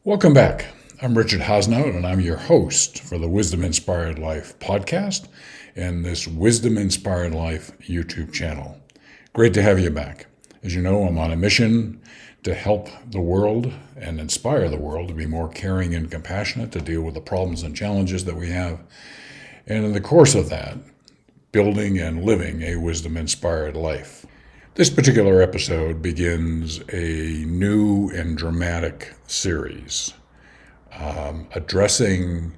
Welcome back. I'm Richard Hosnout, and I'm your host for the Wisdom Inspired Life podcast and this Wisdom Inspired Life YouTube channel. Great to have you back. As you know, I'm on a mission to help the world and inspire the world to be more caring and compassionate, to deal with the problems and challenges that we have. And in the course of that, building and living a wisdom inspired life. This particular episode begins a new and dramatic series addressing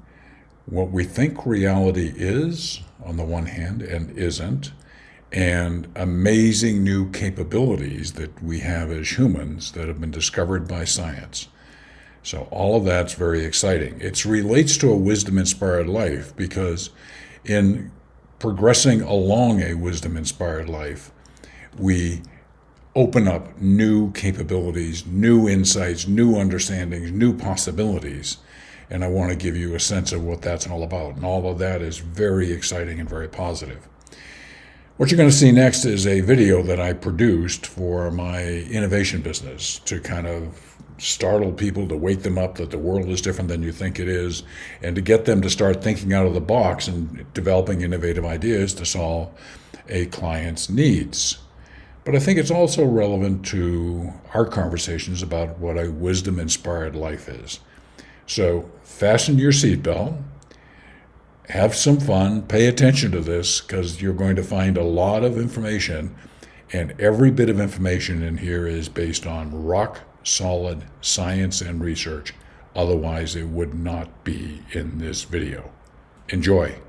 what we think reality is on the one hand and isn't, and amazing new capabilities that we have as humans that have been discovered by science. So all of that's very exciting. It relates to a wisdom-inspired life because in progressing along a wisdom-inspired life, we open up new capabilities, new insights, new understandings, new possibilities. And I want to give you a sense of what that's all about. And all of that is very exciting and very positive. What you're going to see next is a video that I produced for my innovation business to kind of startle people, to wake them up that the world is different than you think it is, and to get them to start thinking out of the box and developing innovative ideas to solve a client's needs. But I think it's also relevant to our conversations about what a wisdom-inspired life is. So fasten your seatbelt, have some fun, pay attention to this, because you're going to find a lot of information, and every bit of information in here is based on rock-solid science and research. Otherwise, it would not be in this video. Enjoy.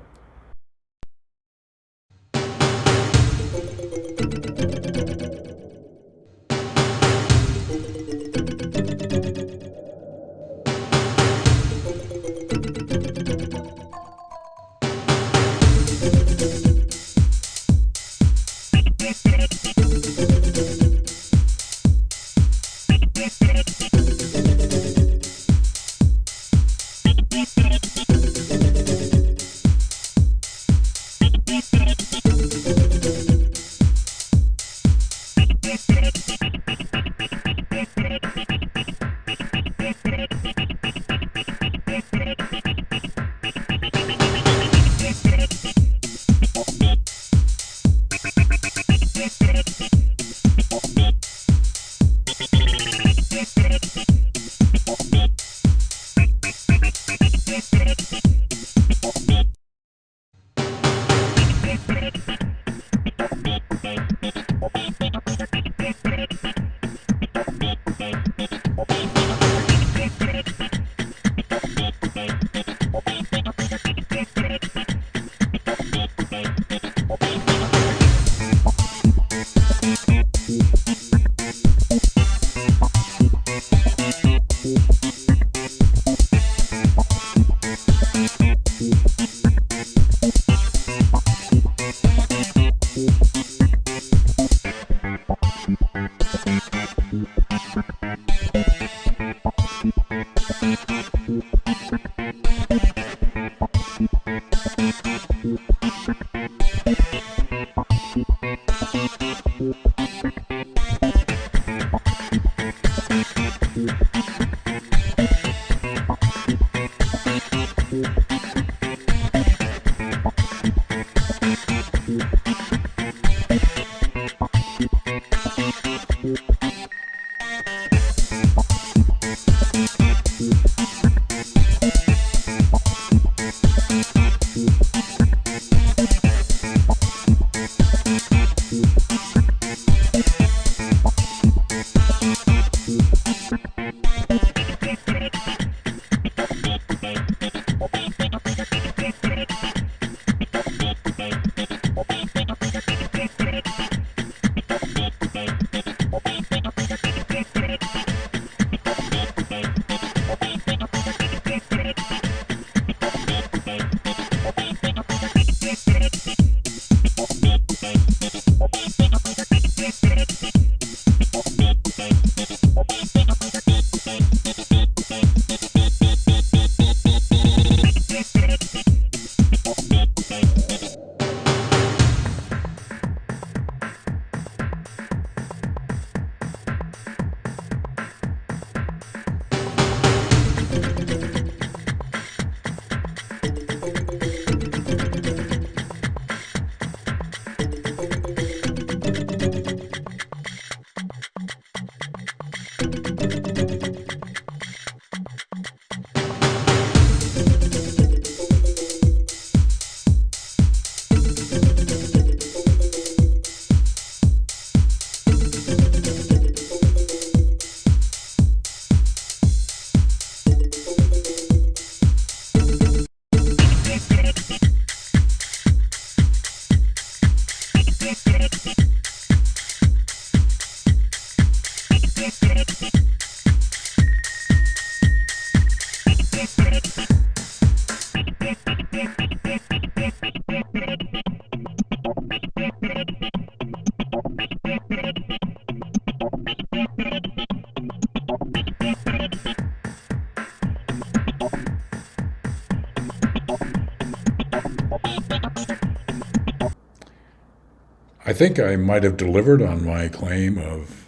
think I might have delivered on my claim of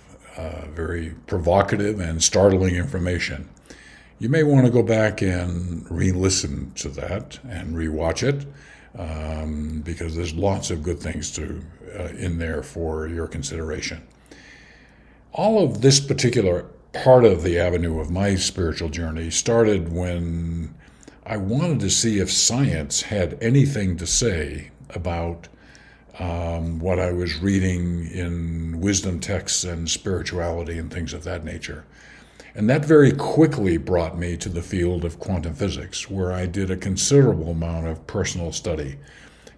very provocative and startling information. You may want to go back and re-listen to that and rewatch it, because there's lots of good things in there for your consideration. All of this particular part of the avenue of my spiritual journey started when I wanted to see if science had anything to say about what I was reading in wisdom texts and spirituality and things of that nature. And that very quickly brought me to the field of quantum physics, where I did a considerable amount of personal study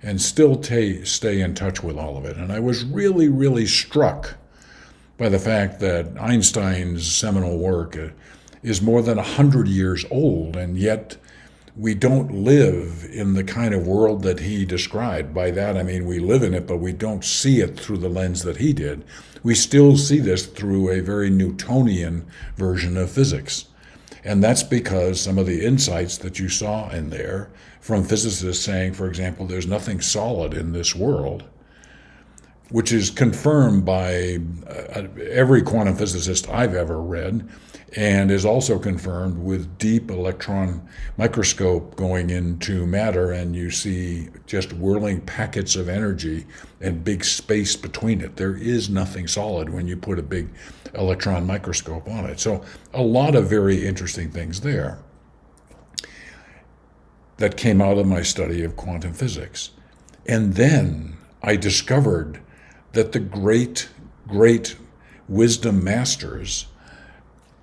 and still stay in touch with all of it. And I was really, really struck by the fact that Einstein's seminal work is more than 100 years old, and yet we don't live in the kind of world that he described. By that I mean we live in it, but we don't see it through the lens that he did. We still see this through a very Newtonian version of physics. And that's because some of the insights that you saw in there from physicists saying, for example, there's nothing solid in this world, which is confirmed by every quantum physicist I've ever read, and is also confirmed with deep electron microscope going into matter, and you see just whirling packets of energy and big space between it. There is nothing solid when you put a big electron microscope on it. So a lot of very interesting things there that came out of my study of quantum physics. And then I discovered that the great, great wisdom masters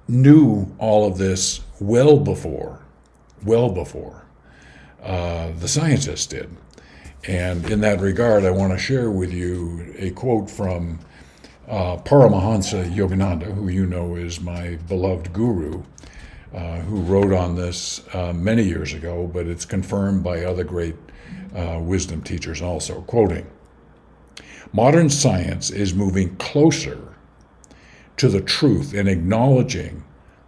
knew all of this well before the scientists did. And in that regard, I want to share with you a quote from Paramahansa Yogananda, who you know is my beloved guru, who wrote on this many years ago, but it's confirmed by other great wisdom teachers also. Quoting, "Modern science is moving closer to the truth in acknowledging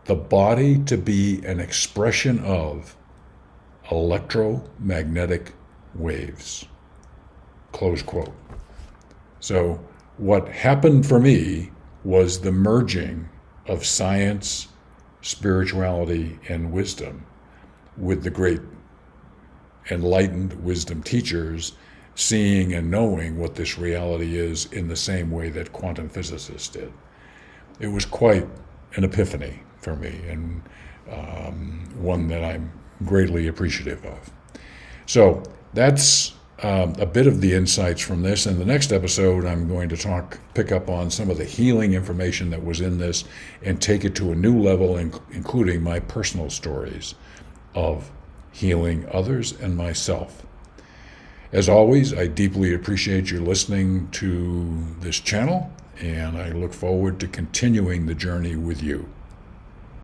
the body to be an expression of electromagnetic waves." Close quote. So what happened for me was the merging of science, spirituality, and wisdom with the great enlightened wisdom teachers seeing and knowing what this reality is in the same way that quantum physicists did. It was quite an epiphany for me, and one that I'm greatly appreciative of. So that's a bit of the insights from this. In the next episode, I'm going to pick up on some of the healing information that was in this and take it to a new level, including my personal stories of healing others and myself. As always, I deeply appreciate you listening to this channel, and I look forward to continuing the journey with you.